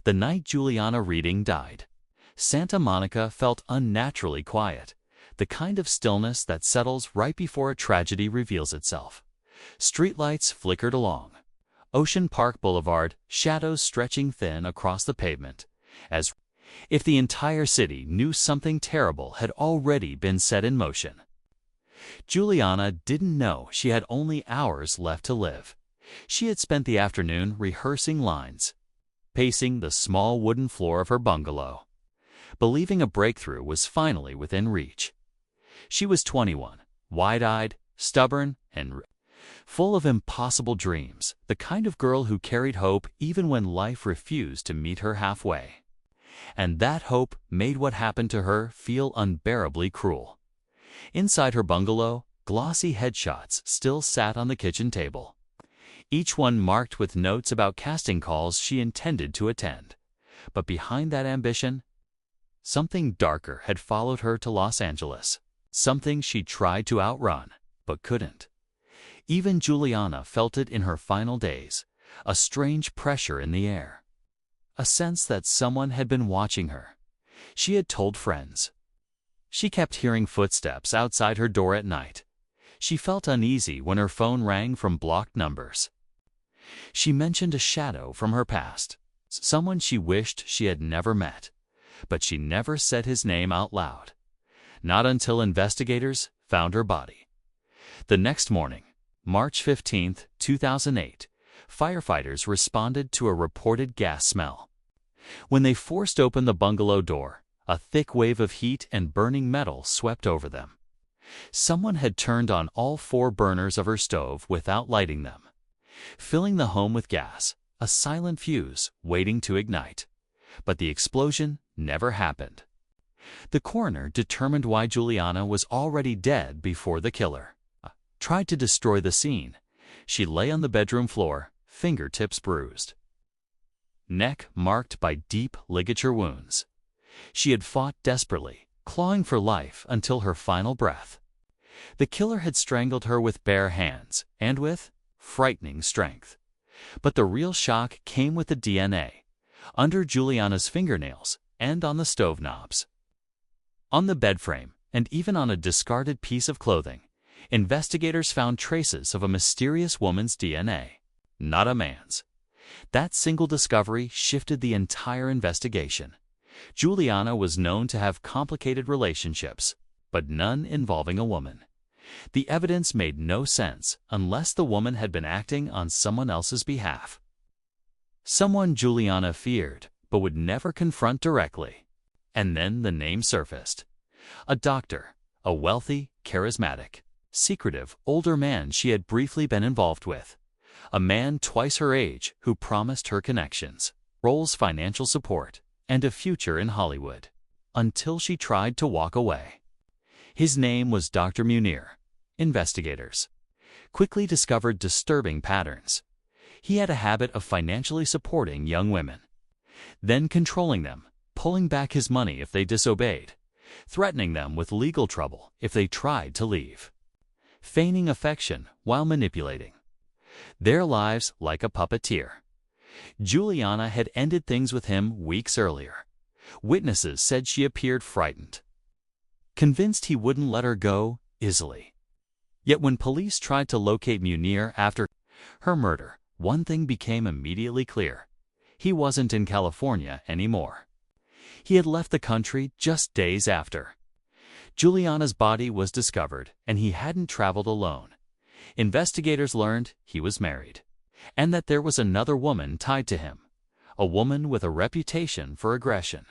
The night Juliana Redding died, Santa Monica felt unnaturally quiet, the kind of stillness that settles right before a tragedy reveals itself. Streetlights flickered along Ocean Park Boulevard, shadows stretching thin across the pavement, as if the entire city knew something terrible had already been set in motion. Juliana didn't know she had only hours left to live. She had spent the afternoon rehearsing lines, pacing the small wooden floor of her bungalow, believing a breakthrough was finally within reach. She was 21, wide-eyed, stubborn, and full of impossible dreams, the kind of girl who carried hope even when life refused to meet her halfway. And that hope made what happened to her feel unbearably cruel. Inside her bungalow, glossy headshots still sat on the kitchen table, each one marked with notes about casting calls she intended to attend. But behind that ambition, something darker had followed her to Los Angeles, something she tried to outrun, but couldn't. Even Juliana felt it in her final days, a strange pressure in the air, a sense that someone had been watching her. She had told friends. She kept hearing footsteps outside her door at night. She felt uneasy when her phone rang from blocked numbers. She mentioned a shadow from her past, someone she wished she had never met, but she never said his name out loud. Not until investigators found her body. The next morning, March 15, 2008, firefighters responded to a reported gas smell. When they forced open the bungalow door, a thick wave of heat and burning metal swept over them. Someone had turned on all 4 burners of her stove without lighting them, filling the home with gas, a silent fuse waiting to ignite. But the explosion never happened. The coroner determined why Juliana was already dead before the killer tried to destroy the scene. She lay on the bedroom floor, fingertips bruised, neck marked by deep ligature wounds. She had fought desperately, clawing for life until her final breath. The killer had strangled her with bare hands and with frightening strength. But the real shock came with the DNA, under Juliana's fingernails and on the stove knobs, on the bed frame, and even on a discarded piece of clothing. Investigators found traces of a mysterious woman's DNA, not a man's. That single discovery shifted the entire investigation. Juliana was known to have complicated relationships, but none involving a woman. The evidence made no sense unless the woman had been acting on someone else's behalf. Someone Juliana feared, but would never confront directly. And then the name surfaced. A doctor, a wealthy, charismatic, secretive older man she had briefly been involved with. A man twice her age who promised her connections, roles, financial support, and a future in Hollywood, until she tried to walk away. His name was Dr. Munir. Investigators quickly discovered disturbing patterns. He had a habit of financially supporting young women, then controlling them, pulling back his money if they disobeyed, threatening them with legal trouble if they tried to leave, feigning affection while manipulating their lives like a puppeteer. Juliana had ended things with him weeks earlier. Witnesses said she appeared frightened, convinced he wouldn't let her go easily. Yet when police tried to locate Munir after her murder, one thing became immediately clear. He wasn't in California anymore. He had left the country just days after. Juliana's body was discovered, and he hadn't traveled alone. Investigators learned he was married, and that there was another woman tied to him, a woman with a reputation for aggression,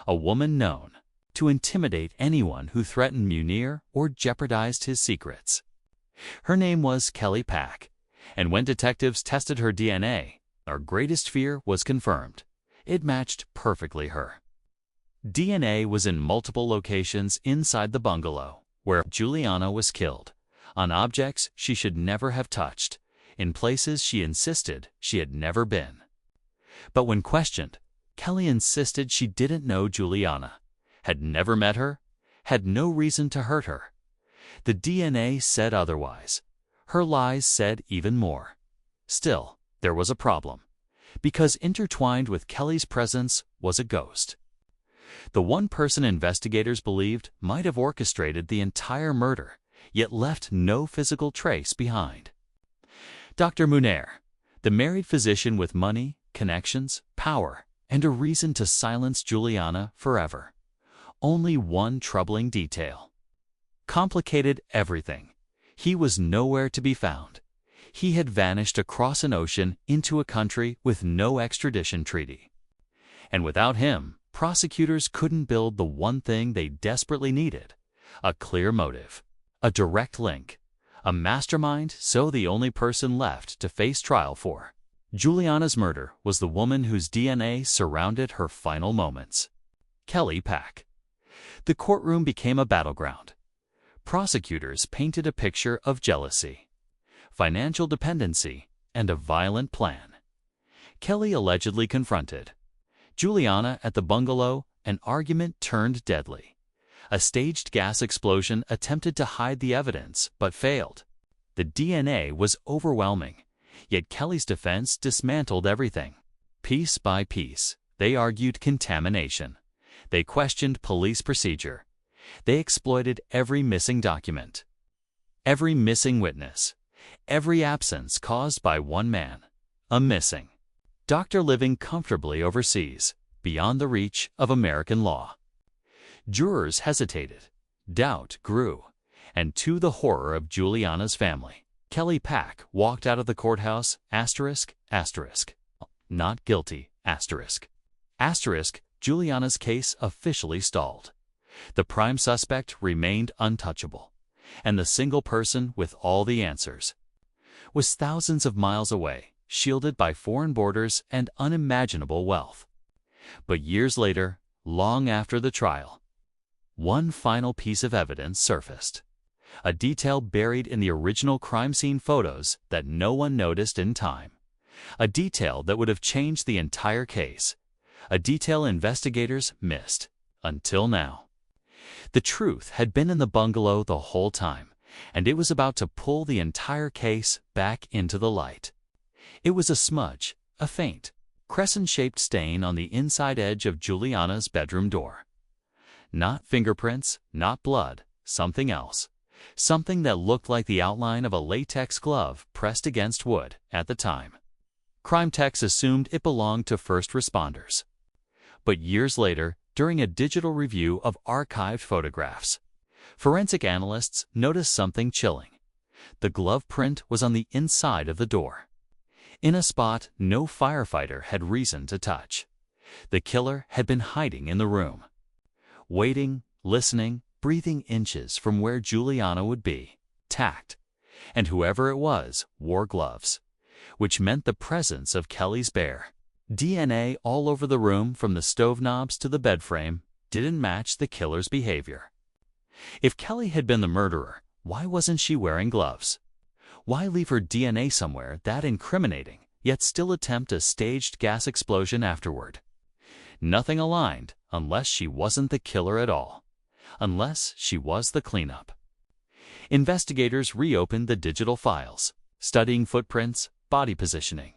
a woman known to intimidate anyone who threatened Munir or jeopardized his secrets. Her name was Kelly Pack, and when detectives tested her DNA, our greatest fear was confirmed. It matched perfectly her. DNA was in multiple locations inside the bungalow where Juliana was killed, on objects she should never have touched, in places she insisted she had never been. But when questioned, Kelly insisted she didn't know Juliana, had never met her, had no reason to hurt her. The DNA said otherwise. Her lies said even more. Still, there was a problem. because intertwined with Kelly's presence was a ghost. The one person investigators believed might have orchestrated the entire murder, yet left no physical trace behind. Dr. Munir, the married physician with money, connections, power, and a reason to silence Juliana forever. Only one troubling detail complicated everything. He was nowhere to be found. He had vanished across an ocean into a country with no extradition treaty. And without him, prosecutors couldn't build the one thing they desperately needed: a clear motive, a direct link, a mastermind. So the only person left to face trial for Juliana's murder was the woman whose DNA surrounded her final moments: Kelly Pack. The courtroom became a battleground. Prosecutors painted a picture of jealousy, financial dependency, and a violent plan. Kelly allegedly confronted Juliana at the bungalow. An argument turned deadly. A staged gas explosion attempted to hide the evidence, but failed. The DNA was overwhelming, yet Kelly's defense dismantled everything. Piece by piece, they argued contamination. They questioned police procedure. They exploited every missing document, every missing witness, every absence caused by one man, a missing doctor living comfortably overseas, beyond the reach of American law. Jurors hesitated. Doubt grew. And to the horror of Juliana's family, Kelly Pack walked out of the courthouse, not guilty, Juliana's case officially stalled. The prime suspect remained untouchable, and the single person with all the answers was thousands of miles away, shielded by foreign borders and unimaginable wealth. But years later, long after the trial, one final piece of evidence surfaced. A detail buried in the original crime scene photos that no one noticed in time. A detail that would have changed the entire case. A detail investigators missed until now. The truth had been in the bungalow the whole time, and it was about to pull the entire case back into the light. It was a smudge, a faint, crescent-shaped stain on the inside edge of Juliana's bedroom door. Not fingerprints, not blood, something else. Something that looked like the outline of a latex glove pressed against wood at the time. Crime techs assumed it belonged to first responders. But years later, during a digital review of archived photographs, forensic analysts noticed something chilling. The glove print was on the inside of the door, in a spot no firefighter had reason to touch. The killer had been hiding in the room, waiting, listening, breathing inches from where Juliana would be, tacked, and whoever it was wore gloves, which meant the presence of Kelly's bare DNA all over the room from the stove knobs to the bed frame didn't match the killer's behavior. If Kelly had been the murderer, why wasn't she wearing gloves? Why leave her DNA somewhere that incriminating, yet still attempt a staged gas explosion afterward? Nothing aligned unless she wasn't the killer at all. Unless she was the cleanup. Investigators reopened the digital files, studying footprints, body positioning,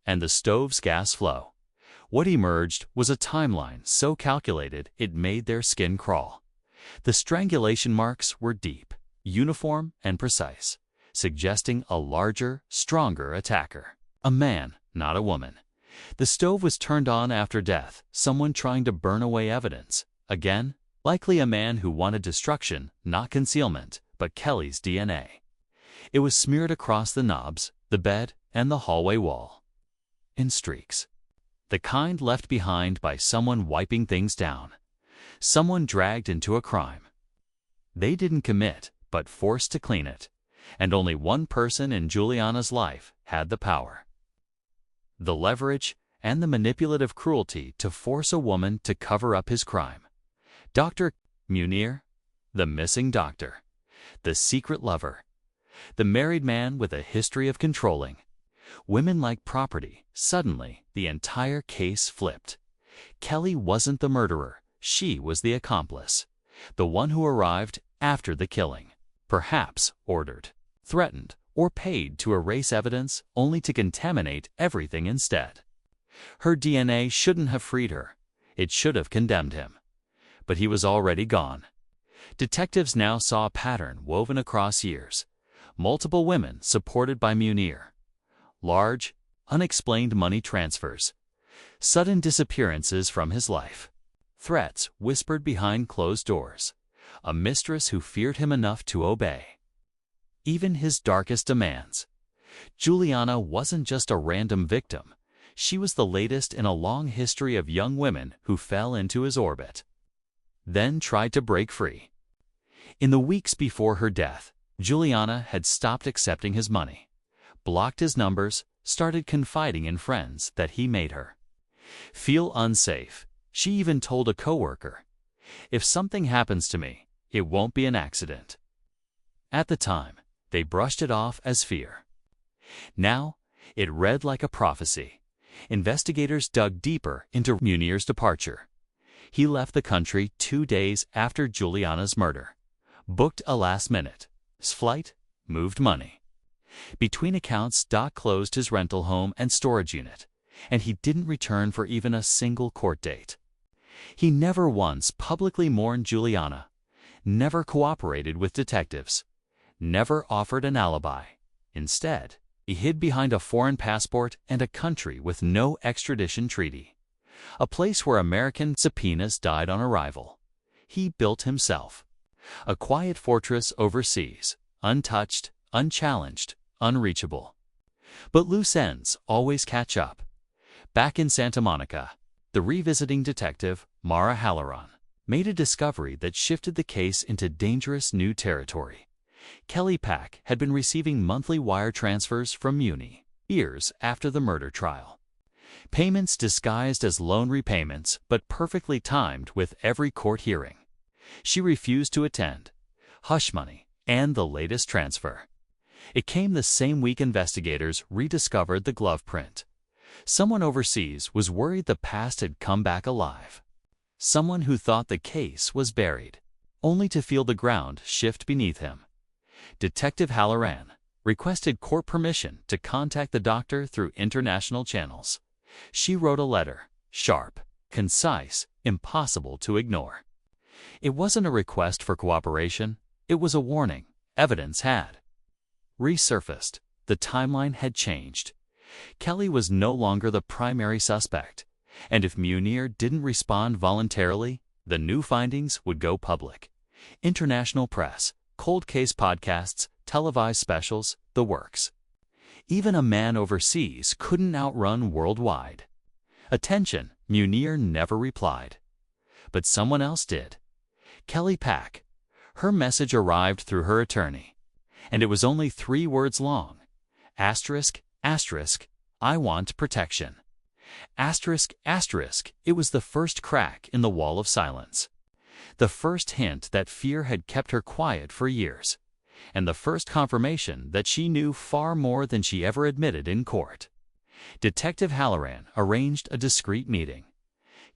and the stove's gas flow. What emerged was a timeline so calculated it made their skin crawl. The strangulation marks were deep, uniform, and precise, suggesting a larger, stronger attacker. A man, not a woman. The stove was turned on after death, someone trying to burn away evidence. Again, likely a man who wanted destruction, not concealment, but Kelly's DNA. It was smeared across the knobs, the bed, and the hallway wall. In streaks. The kind left behind by someone wiping things down. Someone dragged into a crime. They didn't commit, but forced to clean it. And only one person in Juliana's life had the power, the leverage, and the manipulative cruelty to force a woman to cover up his crime. Dr. Munir, the missing doctor, the secret lover, the married man with a history of controlling women like property. Suddenly, the entire case flipped. Kelly wasn't the murderer. She was the accomplice, the one who arrived after the killing, perhaps ordered, threatened, or paid to erase evidence only to contaminate everything instead. Her DNA shouldn't have freed her. It should have condemned him. But he was already gone. Detectives now saw a pattern woven across years. Multiple women supported by Munir. Large, unexplained money transfers. Sudden disappearances from his life. Threats whispered behind closed doors. A mistress who feared him enough to obey even his darkest demands. Juliana wasn't just a random victim. She was the latest in a long history of young women who fell into his orbit, then tried to break free. In the weeks before her death, Juliana had stopped accepting his money, blocked his numbers, started confiding in friends that he made her feel unsafe. She even told a coworker, "If something happens to me, it won't be an accident." At the time, they brushed it off as fear. Now, it read like a prophecy. Investigators dug deeper into Munir's departure. He left the country 2 days after Juliana's murder, booked a last-minute flight, moved money. Between accounts, Doc closed his rental home and storage unit, and he didn't return for even a single court date. He never once publicly mourned Juliana, never cooperated with detectives, never offered an alibi. Instead, he hid behind a foreign passport and a country with no extradition treaty, a place where American subpoenas died on arrival. He built himself a quiet fortress overseas, untouched, unchallenged, unreachable. But loose ends always catch up. Back in Santa Monica, the revisiting detective, Mara Halloran, made a discovery that shifted the case into dangerous new territory. Kelly Pack had been receiving monthly wire transfers from Munir years after the murder trial. Payments disguised as loan repayments but perfectly timed with every court hearing. She refused to attend. Hush money and the latest transfer. It came the same week investigators rediscovered the glove print. Someone overseas was worried the past had come back alive. Someone who thought the case was buried, only to feel the ground shift beneath him. Detective Halloran requested court permission to contact the doctor through international channels. She wrote a letter, sharp, concise, impossible to ignore. It wasn't a request for cooperation, it was a warning. Evidence had resurfaced. The timeline had changed. Kelly was no longer the primary suspect, and if Munir didn't respond voluntarily, the new findings would go public. International press, cold case podcasts, televised specials, the works. Even a man overseas couldn't outrun worldwide. Attention, Munir never replied. But someone else did. Kelly Pack. Her message arrived through her attorney, and it was only 3 words long. Asterisk, asterisk, I want protection. Asterisk, asterisk, it was the first crack in the wall of silence. The first hint that fear had kept her quiet for years, and the first confirmation that she knew far more than she ever admitted in court. Detective Halloran arranged a discreet meeting.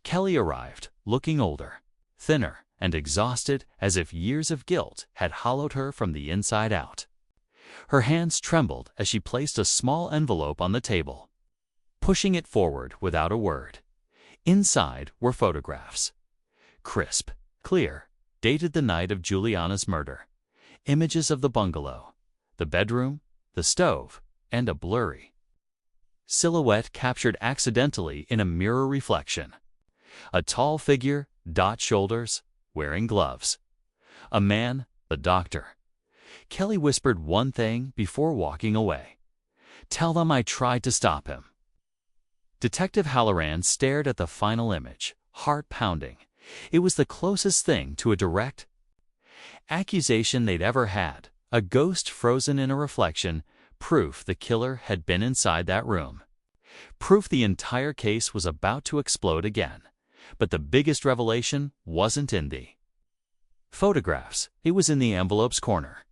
Kelly arrived, looking older, thinner, and exhausted, as if years of guilt had hollowed her from the inside out. Her hands trembled as she placed a small envelope on the table, pushing it forward without a word. Inside were photographs. Crisp, clear, dated the night of Juliana's murder. Images of the bungalow, the bedroom, the stove, and a blurry silhouette captured accidentally in a mirror reflection. A tall figure, dot shoulders, wearing gloves. A man, the doctor. Kelly whispered one thing before walking away. "Tell them I tried to stop him." Detective Halloran stared at the final image, heart pounding. It was the closest thing to a direct accusation they'd ever had. A ghost frozen in a reflection, proof the killer had been inside that room. Proof the entire case was about to explode again. But the biggest revelation wasn't in the photographs. It was in the envelope's corner.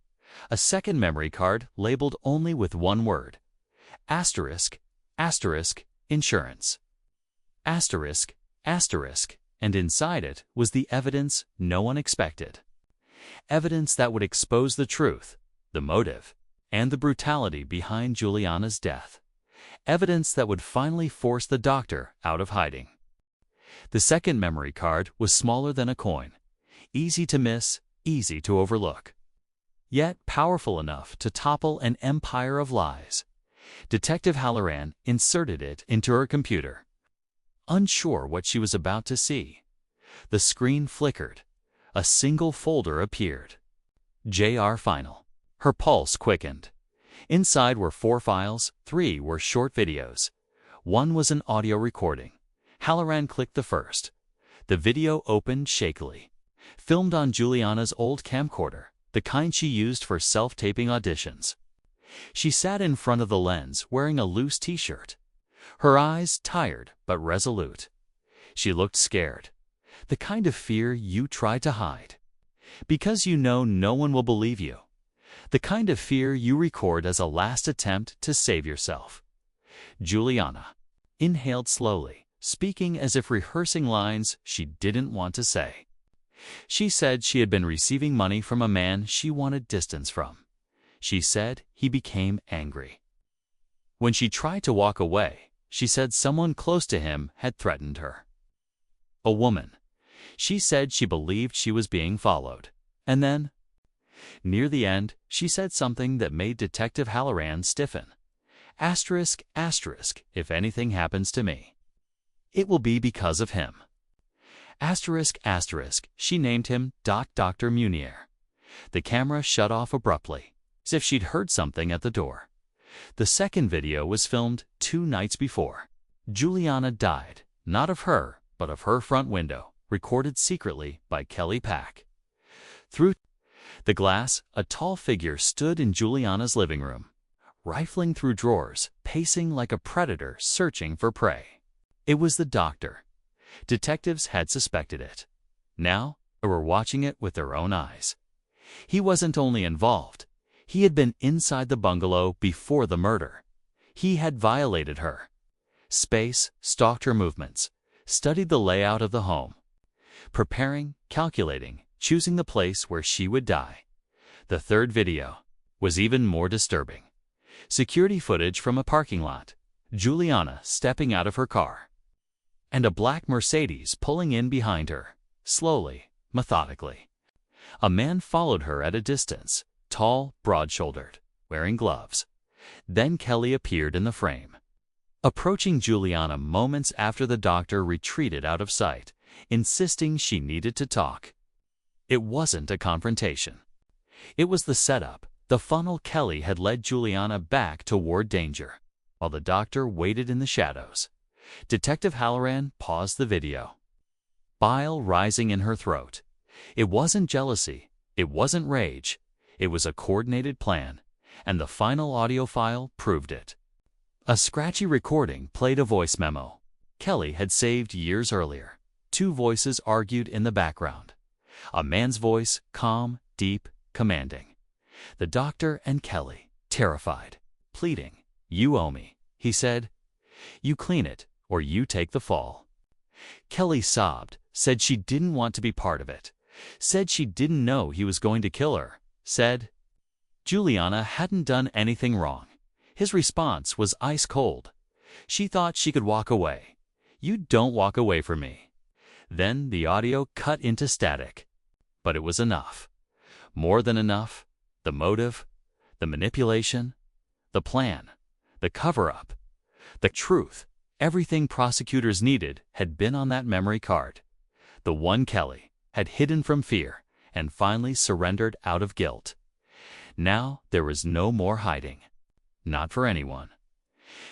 A second memory card labeled only with one word. Asterisk, asterisk, insurance. Asterisk, asterisk, and inside it was the evidence no one expected. Evidence that would expose the truth, the motive, and the brutality behind Juliana's death. Evidence that would finally force the doctor out of hiding. The second memory card was smaller than a coin. Easy to miss, easy to overlook. Yet powerful enough to topple an empire of lies. Detective Halloran inserted it into her computer. Unsure what she was about to see. The screen flickered. A single folder appeared. JR Final. Her pulse quickened. Inside were 4 files, 3 were short videos. 1 was an audio recording. Halloran clicked the first. The video opened shakily. Filmed on Juliana's old camcorder, the kind she used for self-taping auditions. She sat in front of the lens wearing a loose t-shirt. Her eyes tired but resolute. She looked scared. The kind of fear you try to hide. Because you know no one will believe you. The kind of fear you record as a last attempt to save yourself. Juliana inhaled slowly, speaking as if rehearsing lines she didn't want to say. She said she had been receiving money from a man she wanted distance from. She said he became angry. When she tried to walk away, she said someone close to him had threatened her. A woman. She said she believed she was being followed. And then, near the end, she said something that made Detective Halloran stiffen. Asterisk, asterisk, if anything happens to me, it will be because of him. Asterisk, asterisk, she named him Dr. Munir. The camera shut off abruptly, as if she'd heard something at the door. The second video was filmed 2 nights before. Juliana died, not of her, but of her front window, recorded secretly by Kelly Pack. Through the glass, a tall figure stood in Juliana's living room, rifling through drawers, pacing like a predator searching for prey. It was the doctor. Detectives had suspected it. Now, they were watching it with their own eyes. He wasn't only involved. He had been inside the bungalow before the murder. He had violated her. Space, stalked her movements, studied the layout of the home. Preparing, calculating, choosing the place where she would die. The third video was even more disturbing. Security footage from a parking lot. Juliana stepping out of her car. And a black Mercedes pulling in behind her, slowly, methodically. A man followed her at a distance, tall, broad-shouldered, wearing gloves. Then Kelly appeared in the frame. Approaching Juliana moments after the doctor retreated out of sight, insisting she needed to talk. It wasn't a confrontation. It was the setup, the funnel Kelly had led Juliana back toward danger, while the doctor waited in the shadows. Detective Halloran paused the video. Bile rising in her throat. It wasn't jealousy. It wasn't rage. It was a coordinated plan, and the final audio file proved it. A scratchy recording played a voice memo Kelly had saved years earlier. 2 voices argued in the background. A man's voice, calm, deep, commanding. The doctor and Kelly, terrified, pleading. "You owe me," he said. "You clean it, or you take the fall." Kelly sobbed, said she didn't want to be part of it, said she didn't know he was going to kill her, said Juliana hadn't done anything wrong. His response was ice cold. She thought she could walk away. "You don't walk away from me." Then the audio cut into static. But it was enough. More than enough. The motive, the manipulation, the plan, the cover-up, the truth. Everything prosecutors needed had been on that memory card. The one Kelly had hidden from fear and finally surrendered out of guilt. Now there was no more hiding. Not for anyone.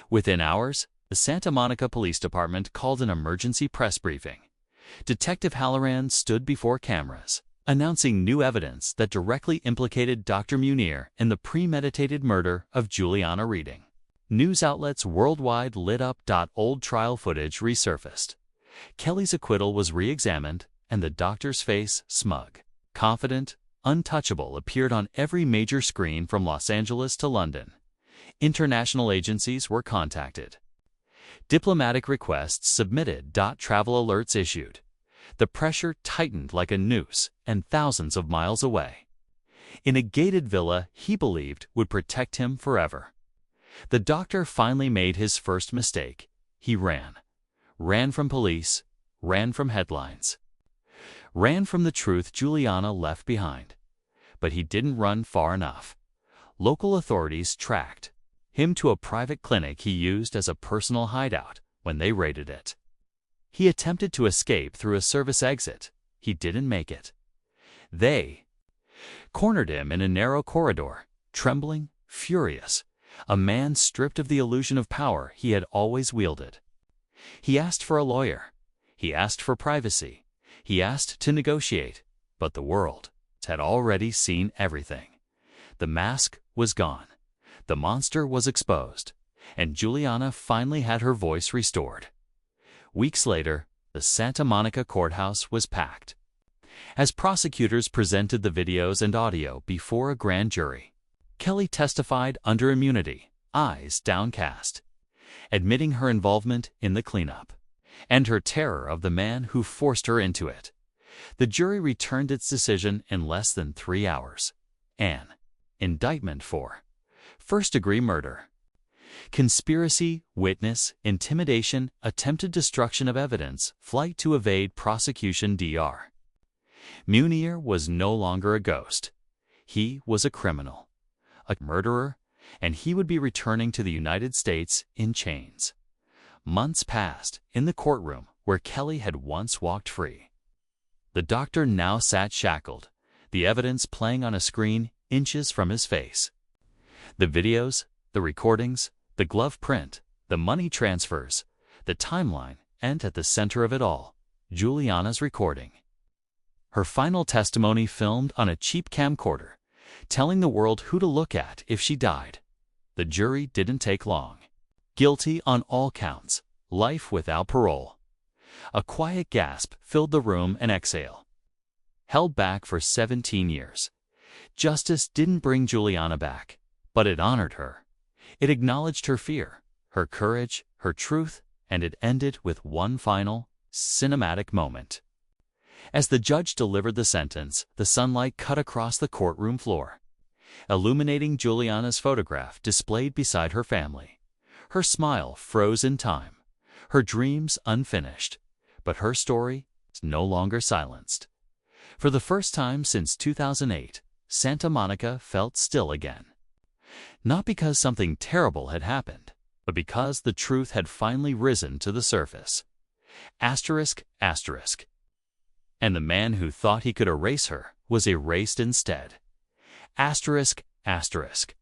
Within hours, the Santa Monica Police Department called an emergency press briefing. Detective Halloran stood before cameras, announcing new evidence that directly implicated Dr. Munir in the premeditated murder of Juliana Redding. News outlets worldwide lit up. Old trial footage resurfaced. Kelly's acquittal was re-examined, and the doctor's face, smug, confident, untouchable, appeared on every major screen from Los Angeles to London. International agencies were contacted. Diplomatic requests submitted. Travel alerts issued. The pressure tightened like a noose, and thousands of miles away. in a gated villa he believed would protect him forever. The doctor finally made his first mistake. He ran. Ran from police, ran from headlines, ran from the truth Juliana left behind. But he didn't run far enough. Local authorities tracked him to a private clinic he used as a personal hideout when they raided it. He attempted to escape through a service exit. He didn't make it. They cornered him in a narrow corridor, trembling, furious, a man stripped of the illusion of power he had always wielded. He asked for a lawyer. He asked for privacy. He asked to negotiate, but the world had already seen everything. The mask was gone. The monster was exposed, and Juliana finally had her voice restored. Weeks later, the Santa Monica courthouse was packed. As prosecutors presented the videos and audio before a grand jury, Kelly testified under immunity, eyes downcast, admitting her involvement in the cleanup and her terror of the man who forced her into it. The jury returned its decision in less than 3 hours. An indictment for first-degree murder, conspiracy, witness, intimidation, attempted destruction of evidence, flight to evade prosecution. Dr. Munir was no longer a ghost. He was a criminal, a murderer, and he would be returning to the United States in chains. Months passed in the courtroom where Kelly had once walked free. The doctor now sat shackled, the evidence playing on a screen inches from his face. The videos, the recordings, the glove print, the money transfers, the timeline, and at the center of it all, Juliana's recording. Her final testimony filmed on a cheap camcorder, telling the world who to look at if she died. The jury didn't take long. Guilty on all counts, life without parole. A quiet gasp filled the room, and exhale. Held back for 17 years. Justice didn't bring Juliana back, but it honored her. It acknowledged her fear, her courage, her truth, and it ended with one final, cinematic moment. As the judge delivered the sentence, the sunlight cut across the courtroom floor, illuminating Juliana's photograph displayed beside her family. Her smile froze in time, her dreams unfinished, but her story is no longer silenced. For the first time since 2008, Santa Monica felt still again. Not because something terrible had happened, but because the truth had finally risen to the surface. Asterisk, asterisk. And the man who thought he could erase her was erased instead. Asterisk, asterisk.